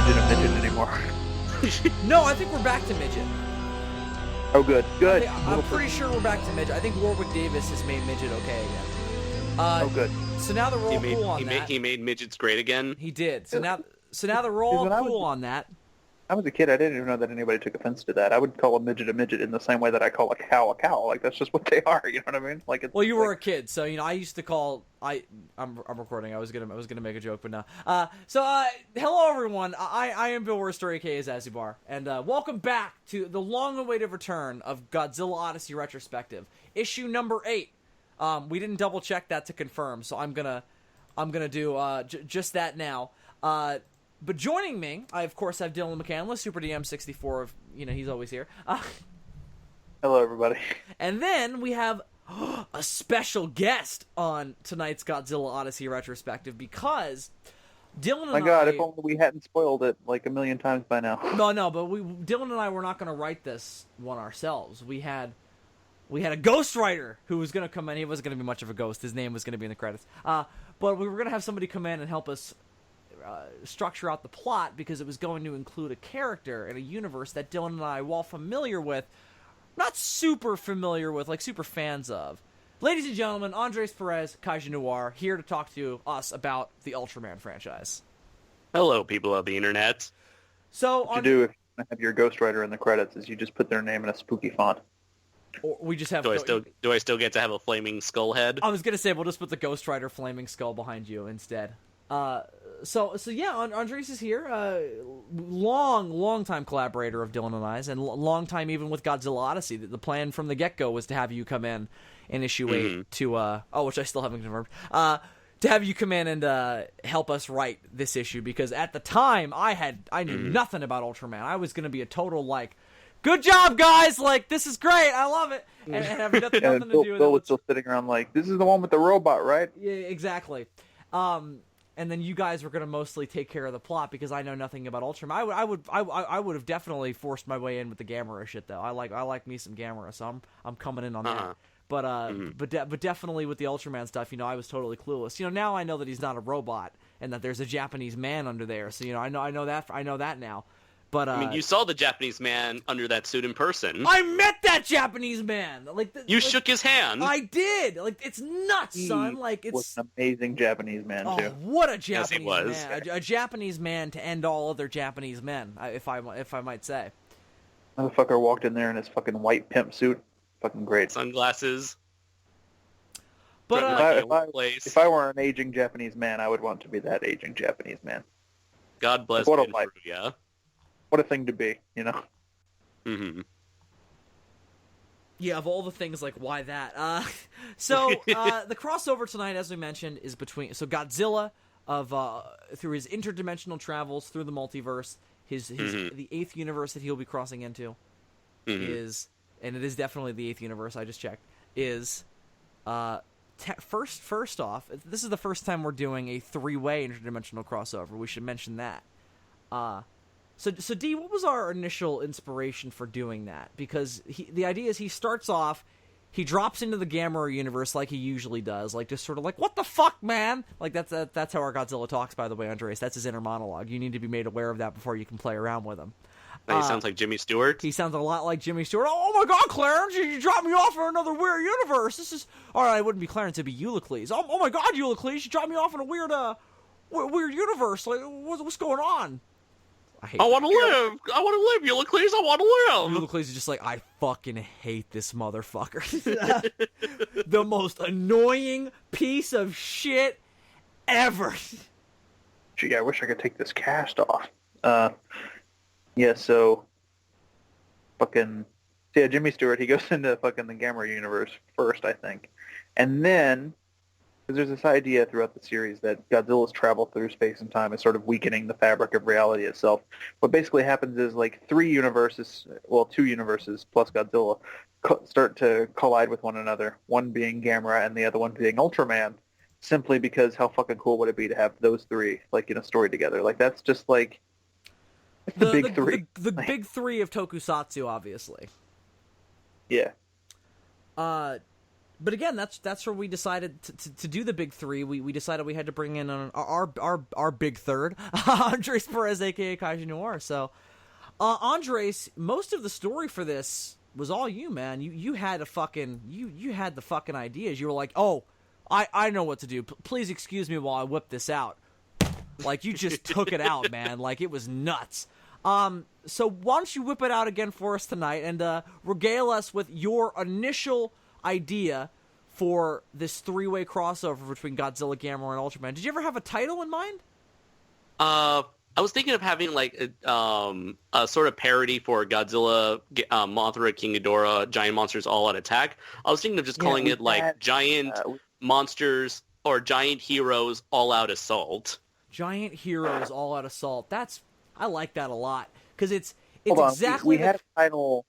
midget anymore. No, I think we're back to midget. Oh, good. I'm pretty sure we're back to midget. I think Warwick Davis has made midget okay again. Oh, good. So now that we're all cool on that. He made midgets great again. He did. So now that we're all cool on that. I was a kid. I didn't even know that anybody took offense to that. I would call a midget in the same way that I call a cow a cow. Like, that's just what they are. You know what I mean? Like, it's, well, you were a kid, so I used to call. I'm recording. I was gonna make a joke, but no. Hello everyone. I am Bill Worster, aka Zazubaar, and welcome back to the long-awaited return of Godzilla Odyssey Retrospective, issue number 8. We didn't double check that to confirm, so I'm gonna do just that now. But joining me, I of course have Dylan McCandless, Super DM64 of, he's always here. Hello, everybody. And then we have a special guest on tonight's Godzilla Odyssey Retrospective because Dylan and My God, if only we hadn't spoiled it like a million times by now. No, but Dylan and I were not going to write this one ourselves. We had a ghostwriter who was going to come in. He wasn't going to be much of a ghost. His name was going to be in the credits. But we were going to have somebody come in and help us structure out the plot because it was going to include a character in a universe that Dylan and I, while familiar with, not super familiar with, like super fans of. Ladies and gentlemen, Andres Perez, Kaiju Noir, here to talk to us about the Ultraman franchise. Hello, people of the internet. So, what you do if you have your ghostwriter in the credits is you just put their name in a spooky font. Or we just have. Do I still get to have a flaming skull head? I was gonna say we'll just put the ghostwriter flaming skull behind you instead. So yeah, Andres is here. Long time collaborator of Dylan and I's, and long time even with Godzilla Odyssey. The plan from the get-go was to have you come in issue 8 to which I still haven't confirmed. To have you come in and help us write this issue because at the time I knew nothing about Ultraman. I was gonna be a total like, good job guys, like this is great, I love it, and have nothing to do with it. Bill was still sitting around like, this is the one with the robot, right? Yeah, exactly. And then you guys were going to mostly take care of the plot because I know nothing about Ultraman. I would have definitely forced my way in with the Gamera shit though. I like me some Gamera, so I'm coming in on that. But definitely with the Ultraman stuff, I was totally clueless. Now I know that he's not a robot and that there's a Japanese man under there. So I know that now. But I mean, you saw the Japanese man under that suit in person. I met that Japanese man. You shook his hand. I did. It's nuts, son. It's was an amazing Japanese man too. What a Japanese yes, man! A Japanese man to end all other Japanese men, if I might say. Motherfucker walked in there in his fucking white pimp suit. Fucking great. Sunglasses. But if I were an aging Japanese man, I would want to be that aging Japanese man. God bless what a Vin life. Furia. What a thing to be, Mm-hmm. Yeah, of all the things, why that? The crossover tonight, as we mentioned, is between Godzilla through his interdimensional travels through the multiverse, the 8th universe that he'll be crossing into is, and it is definitely the 8th universe. I just checked. Is first off, this is the first time we're doing a 3-way interdimensional crossover. We should mention that. So D, what was our initial inspiration for doing that? Because the idea is he starts off, he drops into the Gamera universe like he usually does, just sort of what the fuck, man? That's how our Godzilla talks, by the way, Andres. That's his inner monologue. You need to be made aware of that before you can play around with him. He sounds like Jimmy Stewart. He sounds a lot like Jimmy Stewart. Oh my God, Clarence, you dropped me off in another weird universe. This is all right. It wouldn't be Clarence, it'd be Euclides. Oh my God, Euclides, you dropped me off in a weird universe. What's going on? I want to live, Euclides. I want to live. Euclides is just I fucking hate this motherfucker. The most annoying piece of shit ever. Gee, I wish I could take this cast off. So Jimmy Stewart, he goes into fucking the Gamera universe first, I think. And then, because there's this idea throughout the series that Godzilla's travel through space and time is sort of weakening the fabric of reality itself. What basically happens is 2 universes plus Godzilla start to collide with one another, one being Gamera and the other one being Ultraman, simply because how fucking cool would it be to have those 3 in a story together? That's just it's the big 3. The big 3 of Tokusatsu, obviously. Yeah. But again, that's where we decided to do the big three. We decided we had to bring in our big third, Andres Perez, aka Kaiju Noir. So, Andres, most of the story for this was all you, man. You had a fucking you had the fucking ideas. You were like, oh, I know what to do. Please excuse me while I whip this out. Like, you just took it out, man. Like, it was nuts. So why don't you whip it out again for us tonight and regale us with your initial idea for this three-way crossover between Godzilla, Gamera, and Ultraman. Did you ever have a title in mind? I was thinking of having like a sort of parody for Godzilla, Mothra, King Ghidorah, Giant Monsters All Out Attack. I was thinking of just calling it like Giant Monsters or Giant Heroes All Out Assault. Giant Heroes All Out Assault. I like that a lot because it's Hold exactly. On. We had a title.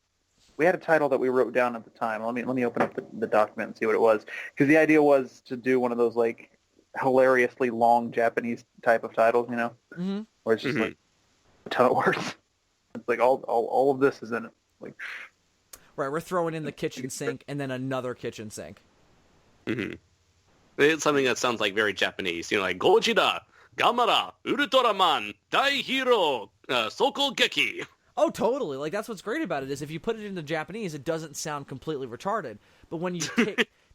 We had a title that we wrote down at the time. Let me open up the document and see what it was. Because the idea was to do one of those like hilariously long Japanese type of titles, you know, where it's just like a ton of words. It's like all of this is in it. Like, right, we're throwing in the kitchen sink and then another kitchen sink. Mm-hmm. It's something that sounds like very Japanese, you know, like Godzilla, Gamera, Ultraman, Daihiro, Sokogeki. Oh, totally. Like, that's what's great about it is if you put it into Japanese, it doesn't sound completely retarded. But when you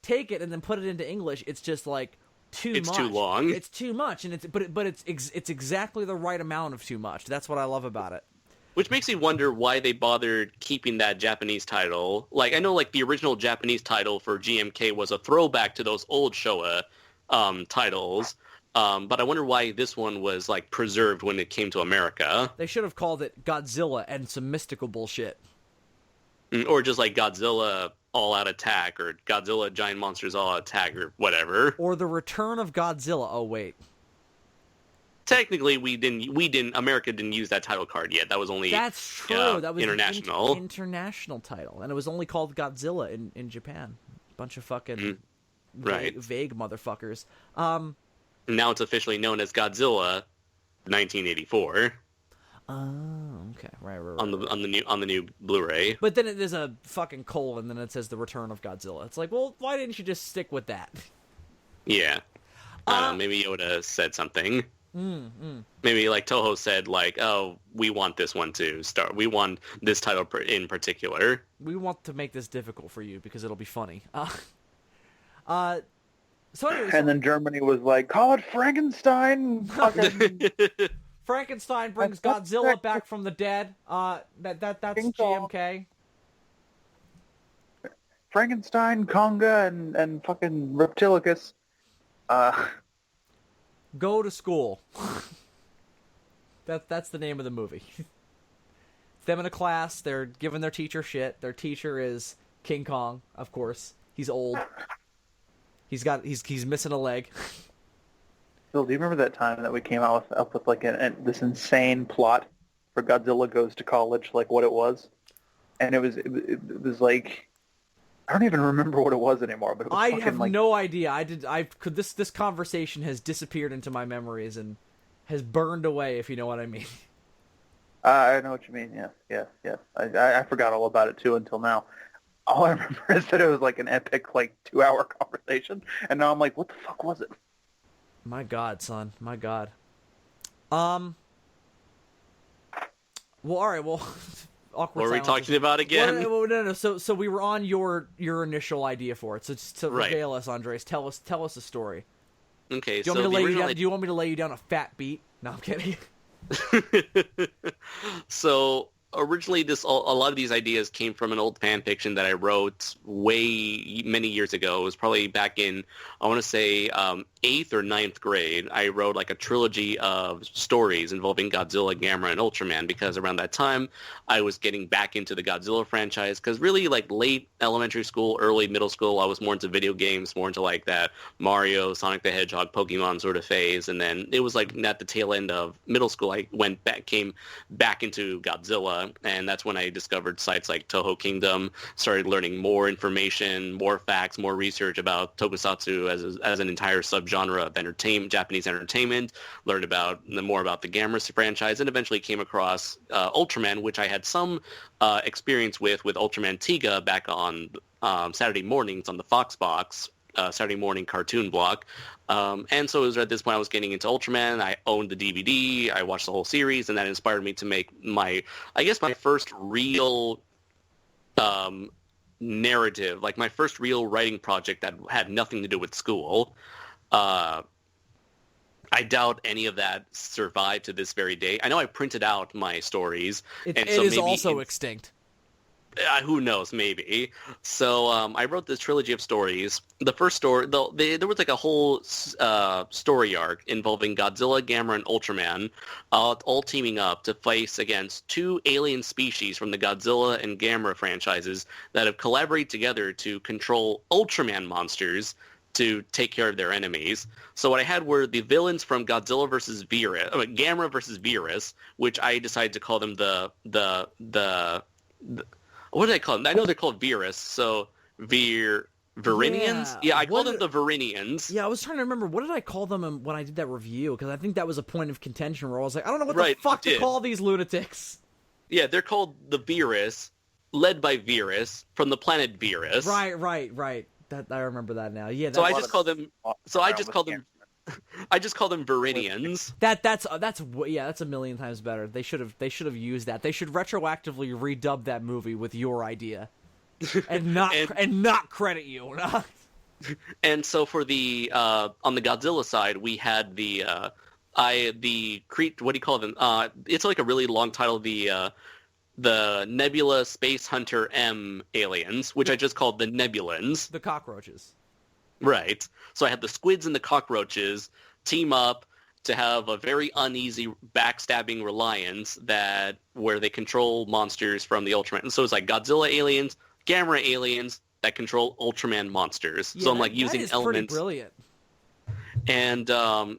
take it and then put it into English, it's just like too much. It's too long. It's too much, and it's exactly the right amount of too much. That's what I love about it. Which makes me wonder why they bothered keeping that Japanese title. Like, I know, like, the original Japanese title for GMK was a throwback to those old Showa titles. But I wonder why this one was, like, preserved when it came to America. They should have called it Godzilla and some mystical bullshit. Or just, like, Godzilla All Out Attack, or Godzilla Giant Monsters All Out Attack, or whatever. Or The Return of Godzilla. Oh, wait. Technically, America didn't use that title card yet. That was only That's true. That was international. An international title. And it was only called Godzilla in Japan. Bunch of fucking vague motherfuckers. Now it's officially known as Godzilla 1984. Oh, okay. Right. On the new Blu-ray. But then there's a fucking colon, and then it says The Return of Godzilla. It's like, well, why didn't you just stick with that? Yeah. Maybe Yoda said something. Maybe like Toho said, like, oh, we want this one to start. We want this title in particular. We want to make this difficult for you because it'll be funny. So anyways, and then Germany was like, call it Frankenstein. Frankenstein brings Godzilla back from the dead. That's GMK. Frankenstein, Konga, and fucking Reptilicus. Go to school. That's the name of the movie. Them in a class, they're giving their teacher shit. Their teacher is King Kong, of course. He's old. He's missing a leg. Phil, do you remember that time that we came up with like this insane plot for Godzilla Goes to College, like what it was? And it was like, I don't even remember what it was anymore. But it was I have no idea. This conversation has disappeared into my memories and has burned away, if you know what I mean. I know what you mean. Yeah. I forgot all about it too until now. All I remember is that it was like an epic, like 2-hour conversation, and now I'm like, what the fuck was it? My God, son. My God. Well, all right. Well, awkward. What were we talking about again? No. So we were on your initial idea for it. So just to regale us, Andres, tell us a story. Okay. Do you want me to lay you down a fat beat? No, I'm kidding. So originally, a lot of these ideas came from an old fan fiction that I wrote many years ago. It was probably back in, I want to say, 8th or 9th grade. I wrote like a trilogy of stories involving Godzilla, Gamera, and Ultraman because around that time I was getting back into the Godzilla franchise because really like late elementary school, early middle school, I was more into video games, more into like that Mario, Sonic the Hedgehog, Pokemon sort of phase. And then it was like at the tail end of middle school, I came back into Godzilla. manga, and that's when I discovered sites like Toho Kingdom, started learning more information, more facts, more research about tokusatsu as an entire subgenre of Japanese entertainment, learned more about the Gamera franchise, and eventually came across Ultraman, which I had some experience with Ultraman Tiga back on Saturday mornings on the Fox Box, Saturday morning cartoon block. And so it was at this point I was getting into Ultraman. I owned the DVD. I watched the whole series, and that inspired me to make my first real narrative, like my first real writing project that had nothing to do with school. I doubt any of that survived to this very day. I know I printed out my stories. It is also extinct. Who knows, maybe. So I wrote this trilogy of stories. The first story, there was like a whole story arc involving Godzilla, Gamera, and Ultraman, all teaming up to face against two alien species from the Godzilla and Gamera franchises that have collaborated together to control Ultraman monsters to take care of their enemies. So what I had were the villains from Godzilla versus Gamera versus Virus, which I decided to call them the what did I call them? I know they're called Virus, so Virinians? Yeah, I called them the Virinians. Yeah, I was trying to remember, what did I call them when I did that review? Because I think that was a point of contention where I was like, I don't know what the fuck to call these lunatics. Yeah, they're called the Virus, led by Virus, from the planet Virus. Right. I remember that now. Yeah. I just call them Virinians. That's a million times better. They should have used that. They should retroactively redub that movie with your idea, and not credit you. And so for the on the Godzilla side, we had what do you call them? It's like a really long title. The Nebula Space Hunter M aliens, which I just called the Nebulans. The cockroaches. Right. So I had the squids and the cockroaches team up to have a very uneasy backstabbing reliance where they control monsters from the Ultraman. So it's like Godzilla aliens, Gamera aliens that control Ultraman monsters. Yeah, so I'm like using that is elements. Pretty brilliant. And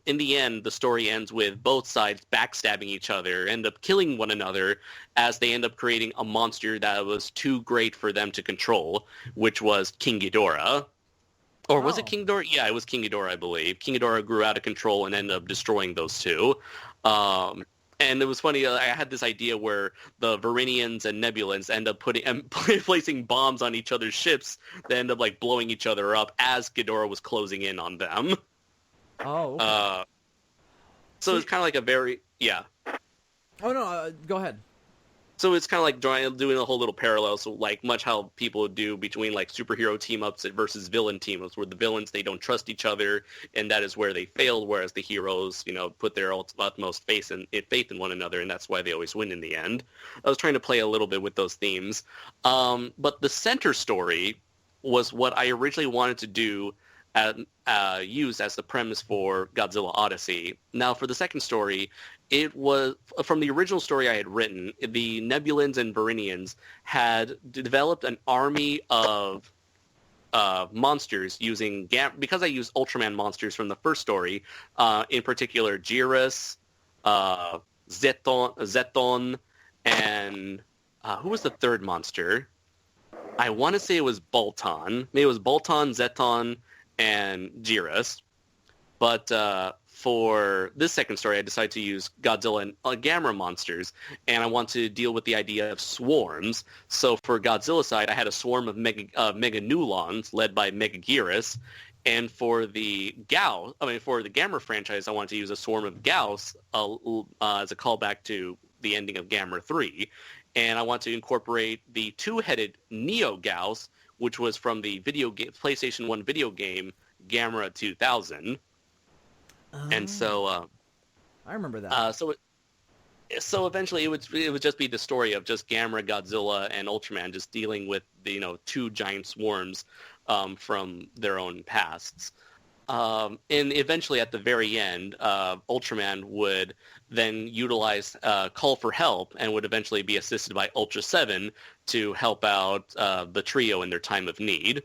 in the end, the story ends with both sides backstabbing each other, end up killing one another as they end up creating a monster that was too great for them to control, which was King Ghidorah. Or was it King Ghidorah? Yeah, it was King Ghidorah, I believe. King Ghidorah grew out of control and ended up destroying those two. And it was funny, I had this idea where the Virinians and Nebulans end up placing bombs on each other's ships that end up like blowing each other up as Ghidorah was closing in on them. Oh, okay. So it's kind of like a very, yeah. Oh, no, go ahead. So it's kind of like doing a whole little parallel, so like much how people do between like superhero team-ups versus villain team-ups, where the villains, they don't trust each other, and that is where they failed, whereas the heroes, put their utmost faith in one another, and that's why they always win in the end. I was trying to play a little bit with those themes. But the center story was what I originally wanted to do used as the premise for Godzilla Odyssey. Now, for the second story, it was from the original story I had written. The Nebulans and Virinians had developed an army of monsters using because I used Ultraman monsters from the first story, in particular Gyaos, Zeton, and who was the third monster? I want to say it was Bolton. Maybe it was Bolton, Zeton, and Gyaos. But for this second story, I decided to use Godzilla and Gamera monsters, and I want to deal with the idea of swarms. So for Godzilla side, I had a swarm of Mega Nulons led by Mega Gyaos, and for the Gamera franchise, I wanted to use a swarm of Gyaos as a callback to the ending of Gamera 3. And I want to incorporate the two-headed Neo Gyaos, which was from the PlayStation 1 video game Gamera 2000. And so I remember that. So eventually it would just be the story of just Gamera, Godzilla, and Ultraman just dealing with two giant swarms from their own pasts. And eventually at the very end, Ultraman would then utilize Call for Help and would eventually be assisted by Ultra 7 to help out the trio in their time of need.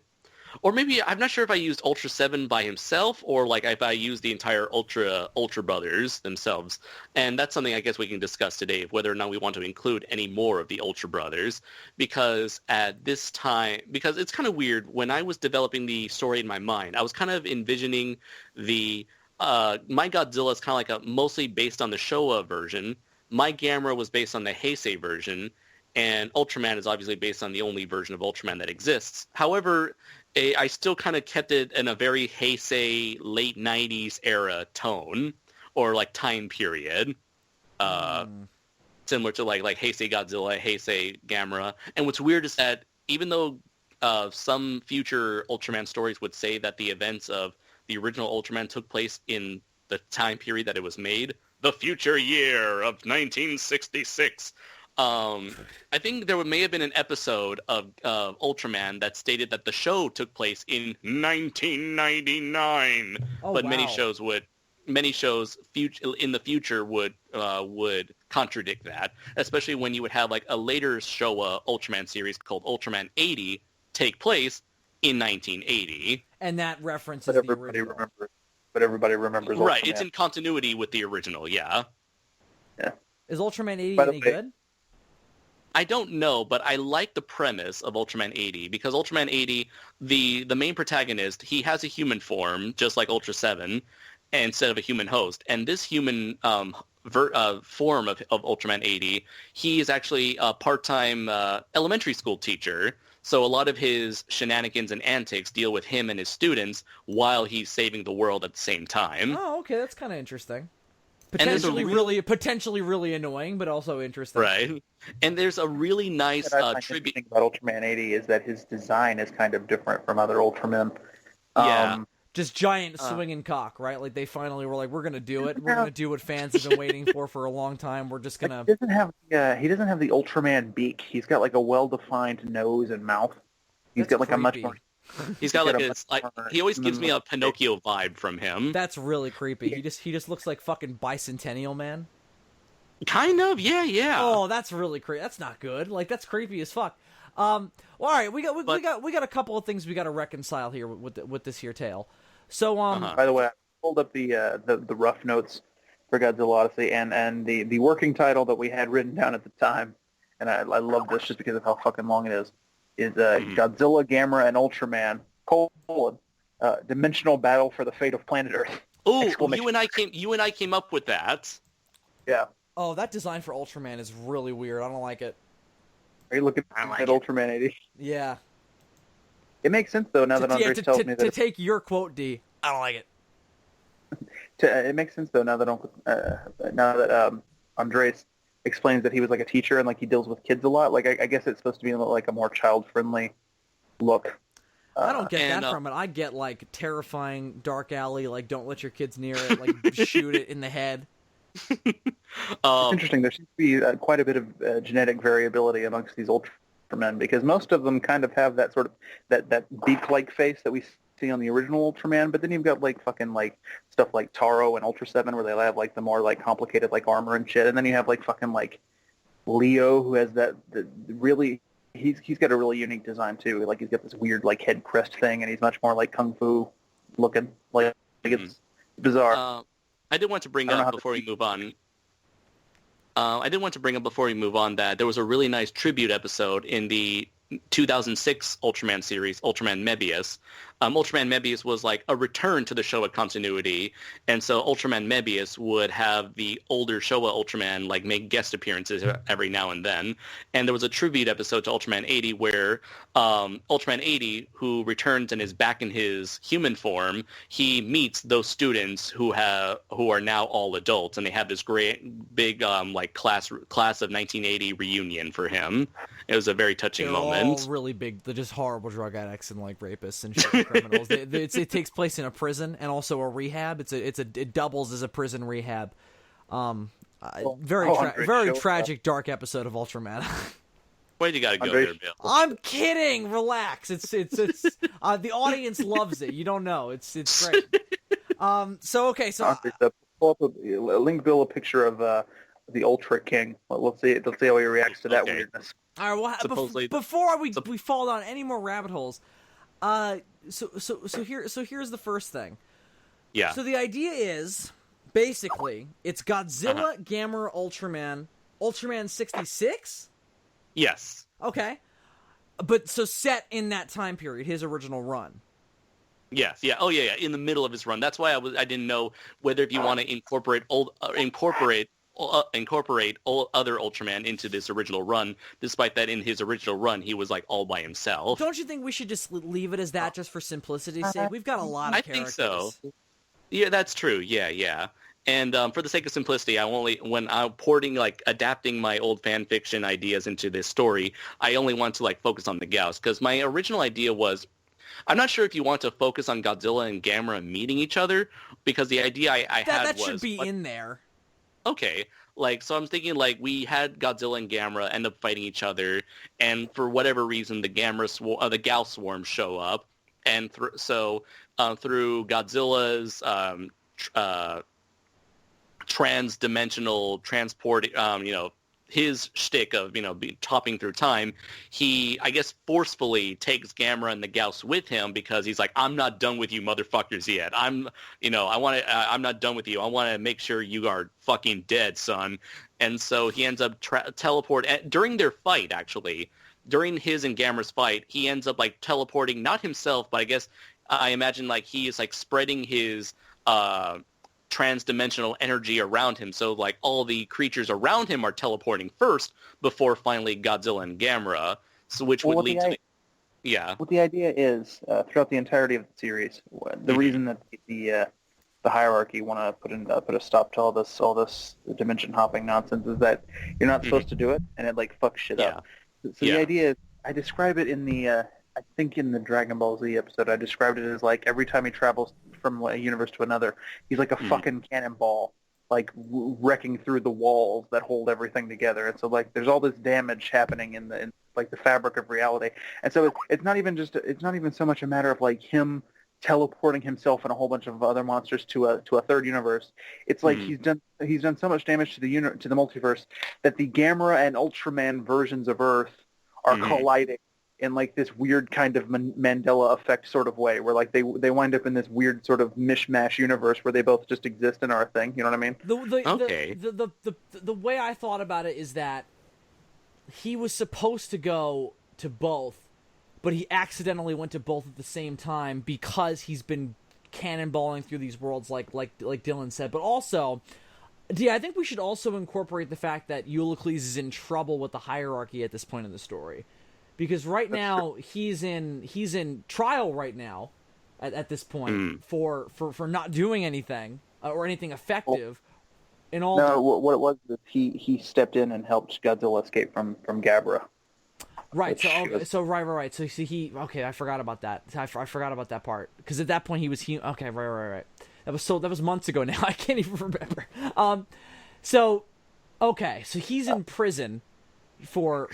Or maybe, I'm not sure if I used Ultra 7 by himself or like if I used the entire Ultra Brothers themselves. And that's something I guess we can discuss today, of whether or not we want to include any more of the Ultra Brothers. Because at this time, because it's kind of weird, when I was developing the story in my mind, I was kind of envisioning my Godzilla is kind of like mostly based on the Showa version. My Gamera was based on the Heisei version. And Ultraman is obviously based on the only version of Ultraman that exists. However, I still kind of kept it in a very Heisei late 90s era tone or like time period. Similar to like Heisei Godzilla, Heisei Gamera. And what's weird is that even though some future Ultraman stories would say that the events of the original Ultraman took place in the time period that it was made, the future year of 1966, I think there may have been an episode of Ultraman that stated that the show took place in 1999. But wow. many shows in the future would contradict that, especially when you would have like a later Showa Ultraman series called Ultraman 80 take place in 1980. And that references But the everybody original. remembers. But everybody remembers. Right, Ultraman. it's in continuity with the original. Yeah. Yeah. Is Ultraman 80 By the any way- good? I don't know, but I like the premise of Ultraman 80 because Ultraman 80, the main protagonist, he has a human form, just like Ultra 7, instead of a human host. And this human form of Ultraman 80, he is actually a part-time elementary school teacher. So a lot of his shenanigans and antics deal with him and his students while he's saving the world at the same time. Oh, okay, that's kind of interesting. And there's a Potentially really annoying, but also interesting. Right. And there's a really nice What I find tribute. interesting about Ultraman 80 is that his design is kind of different from other Ultramen. Yeah. Just giant swinging cock, right? Like they finally were like, we're gonna do it. We're gonna do what fans have been waiting for a long time. We're just gonna. He doesn't have the Ultraman beak. He's got like a well-defined nose and mouth. He's That's got like a much creepy. more. He's got got like a this, much like, more he always gives me a human-like Pinocchio vibe from him. That's really creepy. He just looks like fucking Bicentennial Man. Kind of, yeah. Oh, that's really creepy. That's not good. Like that's creepy as fuck. Well, all right, we got a couple of things we got to reconcile here with this here tale. So By the way, I pulled up the rough notes for Godzilla Odyssey and the working title that we had written down at the time, and I love this just because of how fucking long it is Godzilla, Gamera, and Ultraman, dimensional battle for the fate of planet Earth. Oh, Exclamation. you and I came up with that. Yeah. Oh, that design for Ultraman is really weird. I don't like it. Are you looking like at it. Ultraman 80? Yeah. It makes sense, though, now that Andres tells me that... To take your quote, D, I don't like it. It makes sense, though, now that Andres explains that he was like a teacher and like he deals with kids a lot. Like, I guess it's supposed to be like a more child-friendly look. I don't get and, that from it. I get, like, terrifying, dark alley, like, don't let your kids near it, like, shoot it in the head. It's interesting. There seems to be quite a bit of genetic variability amongst these Ultramen because most of them kind of have that sort of that beak-like face that we see on the original Ultraman. But then you've got like fucking like stuff like Taro and Ultra 7 where they have like the more like complicated like armor and shit. And then you have like fucking like Leo who has the really he's got a really unique design too. Like he's got this weird like head crest thing and he's much more like kung fu looking. Like it's bizarre. I did want to bring up before we move on. That there was a really nice tribute episode in the 2006 Ultraman series, Ultraman Mebius. Ultraman Mebius was like a return to the Showa continuity, and so Ultraman Mebius would have the older Showa Ultraman like make guest appearances every now and then. And there was a tribute episode to Ultraman 80 where Ultraman 80, who returns and is back in his human form, he meets those students who are now all adults, and they have this great big like class of 1980 reunion for him. It was a very touching moment. All really big. They're just horrible drug addicts and like rapists and shit, criminals. It takes place in a prison and also a rehab. It doubles as a prison rehab. Very tragic, dark episode of Ultraman. Why'd you gotta go Andres. there, Bill? I'm kidding. Relax. It's the audience loves it. You don't know. It's great. So Pull up link Bill a picture of the Ultra King. Let's see how he reacts to that weirdness. all right. Well, Supposedly- before we fall down any more rabbit holes, Here's the first thing. Yeah. So the idea is basically it's Godzilla, Gamera, Ultraman 66? Yes. Okay. But so set in that time period, his original run. Yes. Yeah. Oh, yeah. In the middle of his run. That's why I didn't know whether if you want to incorporate other Ultraman into this original run. Despite that, in his original run, he was like all by himself. Don't you think we should just leave it as that, just for simplicity's sake? We've got a lot of characters. I think so. Yeah, that's true. Yeah. And for the sake of simplicity, when I'm adapting my old fan fiction ideas into this story, I only want to focus on the Gyaos, because my original idea was, I'm not sure if you want to focus on Godzilla and Gamera meeting each other, because the idea I had was... That should be in there. Okay. So I'm thinking we had Godzilla and Gamera end up fighting each other, and for whatever reason, the Gyaos swarm show up, and through Godzilla's trans-dimensional transport, his shtick of, topping through time, he, I guess, forcefully takes Gamera and the Gyaos with him, because he's like, I'm not done with you motherfuckers yet. I'm not done with you. I want to make sure you are fucking dead, son. And so he ends up during their fight, actually, during his and Gamera's fight, he ends up teleporting, not himself, but I imagine he is spreading his trans-dimensional energy around him, so all the creatures around him are teleporting first before finally Godzilla and Gamera, so which would lead to what the idea is throughout the entirety of the series, the reason that the hierarchy want to put a stop to all this dimension hopping nonsense is that you're not supposed to do it, and it fucks shit up. So the idea is, I describe it in the I think in the Dragon Ball Z episode, I described it as every time he travels from a universe to another, he's like a fucking cannonball, wrecking through the walls that hold everything together. And so there's all this damage happening in the fabric of reality. And so it's not even so much a matter of him teleporting himself and a whole bunch of other monsters to a third universe. It's he's done so much damage to the multiverse that the Gamera and Ultraman versions of Earth are colliding in this weird kind of Mandela effect sort of way, where they wind up in this weird sort of mishmash universe where they both just exist and are a thing. You know what I mean? The way I thought about it is that he was supposed to go to both, but he accidentally went to both at the same time because he's been cannonballing through these worlds, like Dylan said. But also, I think we should also incorporate the fact that Ulysses is in trouble with the hierarchy at this point in the story. Because right now he's in trial right now, at this point for not doing anything or anything effective. What it was is he stepped in and helped Godzilla escape from Gamera. Right. Right. So I forgot about that. I forgot about that part, because at that point he was okay. Right. That was months ago now. I can't even remember. So he's in prison for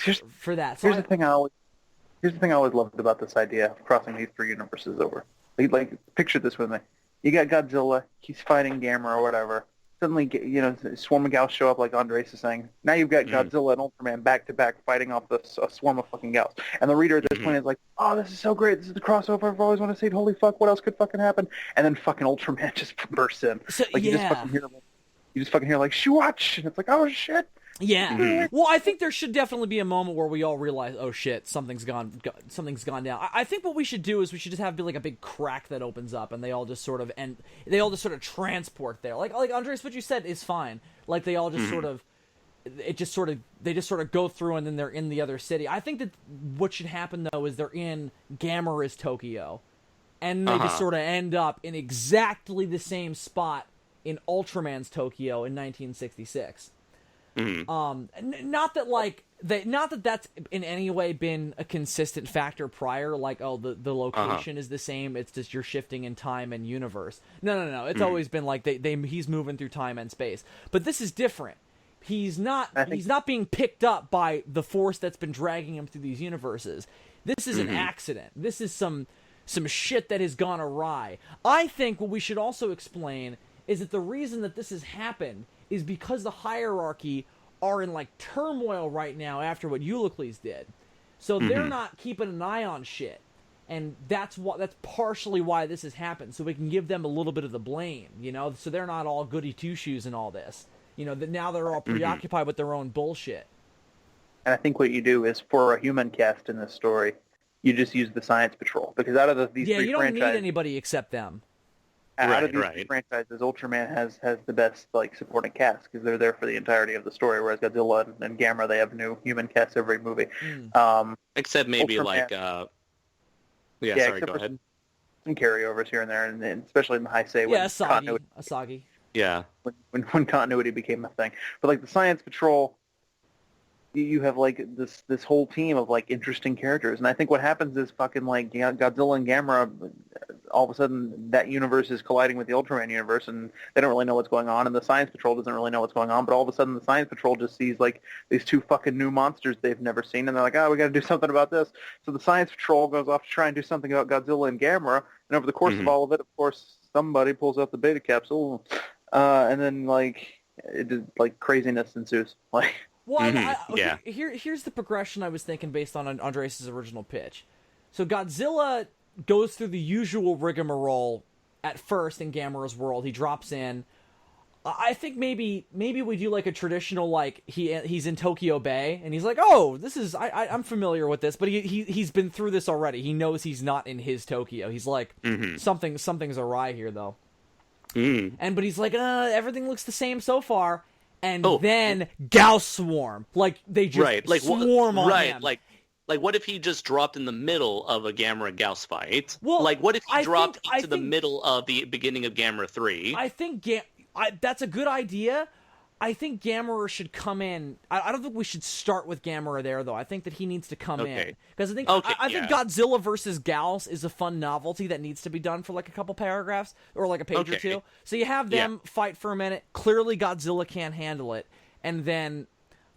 that. So here's the thing I always loved about this idea of crossing these three universes over. Picture this with me. You got Godzilla, he's fighting Gamera or whatever. Suddenly, swarm of Gyaos show up, like Andres is saying. Now you've got Godzilla and Ultraman back to back fighting off a swarm of fucking Gyaos. And the reader at this point is like, oh, this is so great. This is the crossover I've always wanted to see. Holy fuck, what else could fucking happen? And then fucking Ultraman just bursts in. So, you just fucking hear Shwatch! And it's like, oh shit! Yeah. Well, I think there should definitely be a moment where we all realize, oh shit, something's gone down. I think what we should do is we should just have a big crack that opens up, and they all just sort of transport there. Like Andres, what you said is fine. They all just they just sort of go through, and then they're in the other city. I think that what should happen though is they're in Gamera's Tokyo, and they just sort of end up in exactly the same spot in Ultraman's Tokyo in 1966. Not that that's in any way been a consistent factor prior, the location is the same, it's just you're shifting in time and universe. No. It's always been he's moving through time and space. But this is different. He's not being picked up by the force that's been dragging him through these universes. This is an accident. This is some shit that has gone awry. I think what we should also explain is that the reason that this has happened is because the hierarchy are in turmoil right now after what Ulysses did. So they're not keeping an eye on shit. And that's partially why this has happened, so we can give them a little bit of the blame, so they're not all goody two-shoes in all this. That now they're all preoccupied with their own bullshit. And I think what you do is, for a human cast in this story, you just use the Science Patrol. Because out of these three franchises... Yeah, you don't need anybody except them. Out of these three franchises, Ultraman has the best supporting cast, because they're there for the entirety of the story, whereas Godzilla and Gamera, they have new human casts every movie. Except maybe Ultraman, sorry, go ahead. Some carryovers here and there, and especially in the Heisei when Asagi. Yeah. When continuity became a thing. But the Science Patrol, you have this whole team of interesting characters, and I think what happens is fucking Godzilla and Gamera, all of a sudden that universe is colliding with the Ultraman universe, and they don't really know what's going on, and the Science Patrol doesn't really know what's going on, but all of a sudden the Science Patrol just sees these two fucking new monsters they've never seen, and they're like, we got to do something about this. So the Science Patrol goes off to try and do something about Godzilla and Gamera, and over the course of all of it, of course, somebody pulls out the beta capsule, and then craziness ensues. Well, here's the progression I was thinking based on Andres' original pitch. So Godzilla goes through the usual rigmarole at first in Gamera's world. He drops in. I think maybe we do a traditional he's in Tokyo Bay and he's like, oh, this is I'm familiar with this, but he's been through this already. He knows he's not in his Tokyo. He's like, something's awry here though. But he's like, everything looks the same so far. And then Gyaos swarm. They just swarm on him. What if he just dropped in the middle of a Gamera Gyaos fight? Well, what if he dropped into the middle of the beginning of Gamera 3? I think that's a good idea. I think Gamera should come in. I don't think we should start with Gamera there, though. I think that he needs to come in. Because I think Godzilla versus Gyaos is a fun novelty that needs to be done for a couple paragraphs or a page or two. So you have them fight for a minute. Clearly Godzilla can't handle it. And then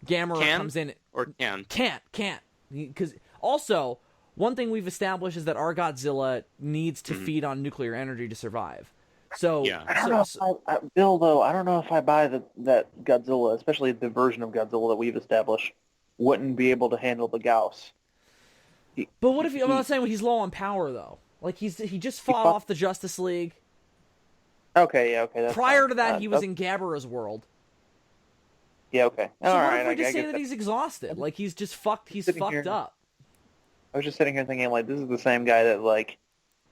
Gamera comes in. Or can. Can't. Because also, one thing we've established is that our Godzilla needs to feed on nuclear energy to survive. So I don't know Bill, though, I don't know if I buy that Godzilla, especially the version of Godzilla that we've established, wouldn't be able to handle the Gyaos. But what if I'm not saying he's low on power though? He just fought off the Justice League. Okay. Prior to that, he was in Gamera's world. Yeah, okay. So what if we just say that he's exhausted? He's just fucked. He's fucked up. I was just sitting here thinking, this is the same guy that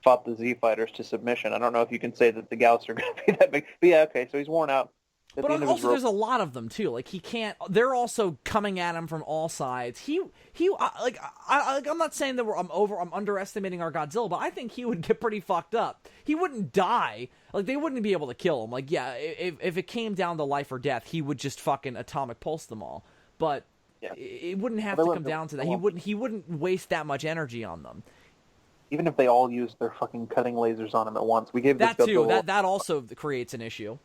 fought the Z fighters to submission. I don't know if you can say that the Gyaos are going to be that big. But yeah, okay, so he's worn out. But also, there's a lot of them too. He can't. They're also coming at him from all sides. I'm not saying that I'm underestimating our Godzilla, but I think he would get pretty fucked up. He wouldn't die. They wouldn't be able to kill him. If it came down to life or death, he would just fucking atomic pulse them all. But it wouldn't have to come down to that. He wouldn't waste that much energy on them. Even if they all used their fucking cutting lasers on him at once, we gave that too. That also creates an issue.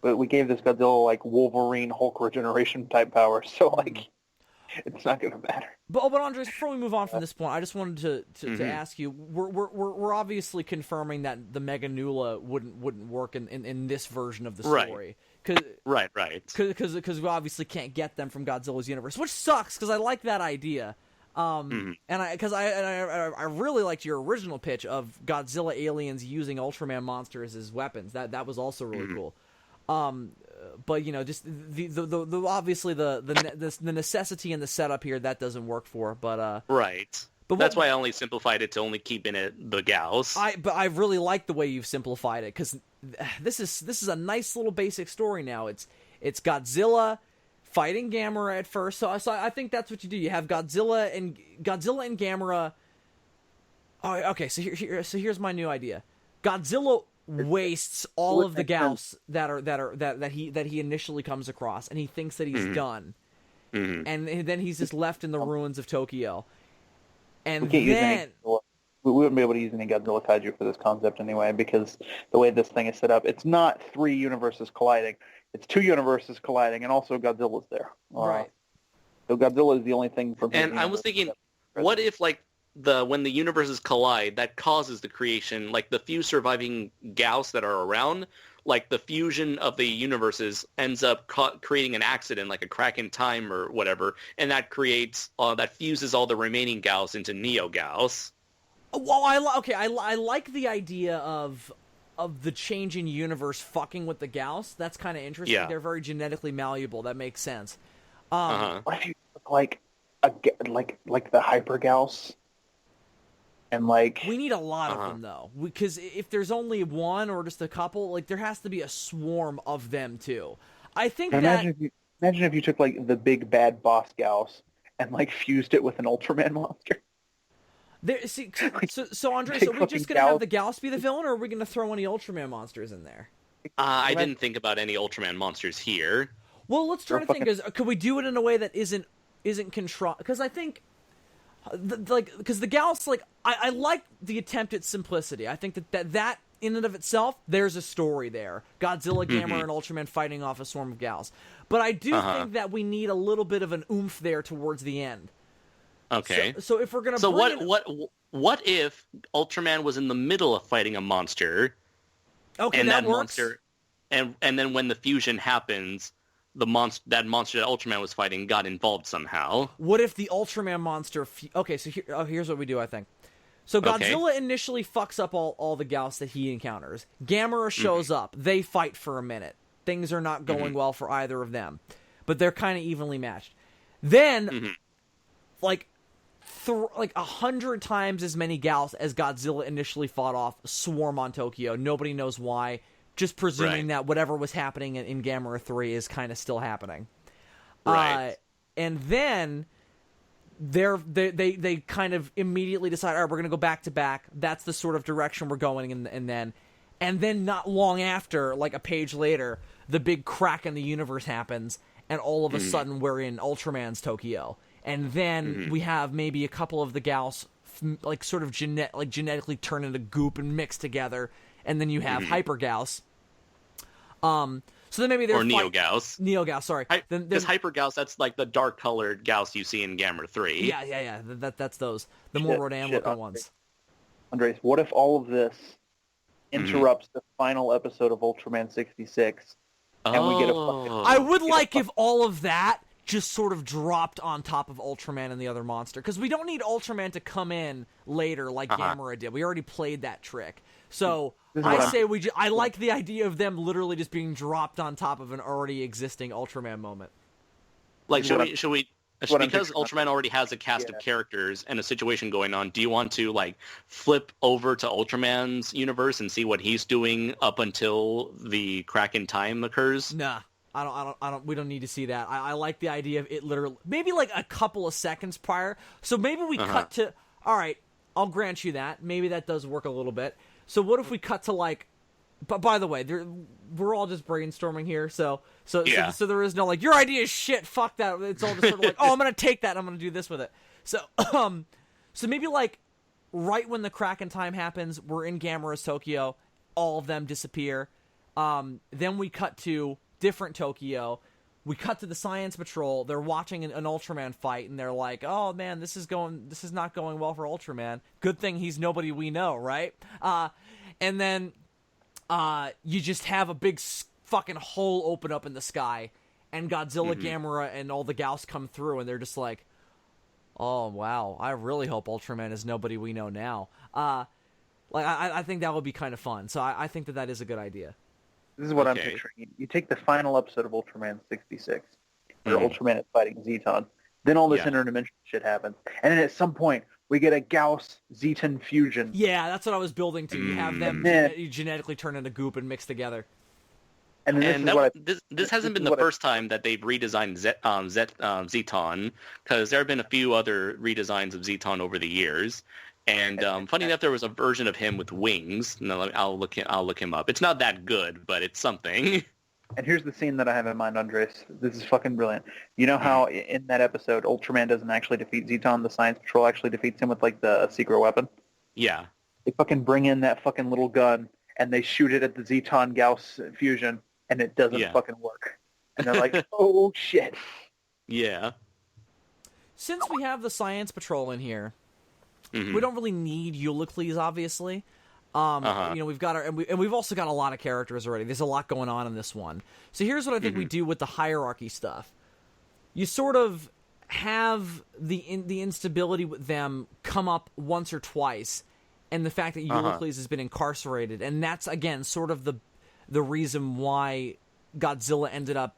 But we gave this Godzilla Wolverine, Hulk regeneration type powers, so it's not going to matter. But Andres, before we move on from this point, I just wanted to ask you: we're obviously confirming that the Mega Nula wouldn't work in this version of the story, right? Because we obviously can't get them from Godzilla's universe, which sucks because I like that idea. And I really liked your original pitch of Godzilla aliens using Ultraman monsters as weapons. That was also really cool. But just the obviously the necessity and the setup here that doesn't work for. But right. But that's why I only simplified it to only keep in it the Gyaos. But I really like the way you've simplified it because this is a nice little basic story now. It's Godzilla fighting Gamera at first, so I think that's what you do. You have Godzilla and Gamera. Oh, okay. So here's my new idea. Godzilla wastes all of the Gyaos that he initially comes across, and he thinks that he's done, and then he's just left in the ruins of Tokyo. And we wouldn't be able to use any Godzilla kaiju for this concept anyway, because the way this thing is set up, it's not three universes colliding. It's two universes colliding, and also Godzilla's there. Right. So Godzilla is the only thing from... And I was thinking, what if, when the universes collide, that causes the creation, the few surviving Gyaos that are around, the fusion of the universes ends up creating an accident, a crack in time or whatever, and that creates, that fuses all the remaining Gyaos into Neo Gyaos. Well, I like the idea of the change in universe fucking with the Gyaos. That's kind of interesting. Yeah. They're very genetically malleable. That makes sense. What if you look like the Hyper Gyaos? And like We need a lot of them though, because if there's only one or just a couple, like there has to be a swarm of them too. I think imagine if you took like the big bad boss Gyaos and like fused it with an Ultraman monster. So Andre, so are we just gonna have the Gyaos be the villain, or are we gonna throw any Ultraman monsters in there? I didn't think about any Ultraman monsters here. Well, let's try to think. Could we do it in a way that isn't control? Because I think, because the Gyaos, like, I like the attempt at simplicity. I think that in and of itself, there's a story there. Godzilla, Gamera, and Ultraman fighting off a swarm of Gyaos. But I do think that we need a little bit of an oomph there towards the end. Okay. So if we're gonna what if Ultraman was in the middle of fighting a monster? Okay, and that works. monster, and then when the fusion happens, that monster that Ultraman was fighting got involved somehow. What if the Ultraman monster? Okay, so here's what we do. I think. So Godzilla initially fucks up all the Gyaos that he encounters. Gamera shows up. They fight for a minute. Things are not going well for either of them, but they're kind of evenly matched. Then, like 100 times as many Gyaos as Godzilla initially fought off swarm on Tokyo. Nobody knows why. Just presuming that whatever was happening in Gamera 3 is kind of still happening. Right. And then they kind of immediately decide, all right, we're going to go back to back. That's the sort of direction we're going in, and then not long after, like a page later, the big crack in the universe happens, and all of a sudden we're in Ultraman's Tokyo. And then we have maybe a couple of the Gyaos like sort of genetically turn into goop and mix together, and then you have Hyper Gyaos. So then maybe there's Neo Gyaos. Neo Gyaos, sorry. This Hyper Gyaos, that's like the dark colored Gyaos you see in Gamera 3. Yeah. That's those. The more Rodan looking ones. Andres, what if all of this interrupts the final episode of Ultraman 66 and we get a fucking... I would like if all of that just sort of dropped on top of Ultraman and the other monster, because we don't need Ultraman to come in later like Gamera did. We already played that trick. So I like the idea of them literally just being dropped on top of an already existing Ultraman moment. Like, should we because Ultraman already has a cast of characters and a situation going on, do you want to like flip over to Ultraman's universe and see what he's doing up until the crack in time occurs? Nah. I don't. We don't need to see that. I like the idea of it literally, maybe like a couple of seconds prior. So maybe we cut to. All right, I'll grant you that. Maybe that does work a little bit. So what if we cut to like? But by the way, we're all just brainstorming here. So there is no like your idea is shit. Fuck that. It's all just sort of like, oh, I'm gonna take that and I'm gonna do this with it. So so maybe like right when the crack in time happens, we're in Gamera's Tokyo. All of them disappear. Then we cut to different Tokyo. We cut to the Science Patrol. They're watching an Ultraman fight, and they're like, "Oh man, this is not going well for Ultraman. Good thing he's nobody we know, right?" And then you just have a big fucking hole open up in the sky, and Godzilla, Gamera, and all the Gyaos come through, and they're just like, "Oh wow, I really hope Ultraman is nobody we know now." I think that would be kind of fun. So I think that is a good idea. This is what I'm picturing. You take the final episode of Ultraman 66, where Ultraman is fighting Zeton. Then all this interdimensional shit happens. And then at some point, we get a Gyaos-Zeton fusion. Yeah, that's what I was building to. You have them genetically turn into goop and mix together. And this hasn't been the first time that they've redesigned Zeton, because there have been a few other redesigns of Zeton over the years. And funny enough, there was a version of him with wings. No, I'll look him up. It's not that good, but it's something. And here's the scene that I have in mind, Andres. This is fucking brilliant. You know how in that episode, Ultraman doesn't actually defeat Zeton, the Science Patrol actually defeats him with like the secret weapon? Yeah. They fucking bring in that fucking little gun, and they shoot it at the Zeton Gyaos fusion, and it doesn't fucking work. And they're like, oh shit. Yeah. Since we have the Science Patrol in here, we don't really need Eulicles, obviously. You know, we've got we've also got a lot of characters already. There's a lot going on in this one. So here's what I think we do with the hierarchy stuff. You sort of have the instability with them come up once or twice, and the fact that Ulysses has been incarcerated, and that's again sort of the reason why Godzilla ended up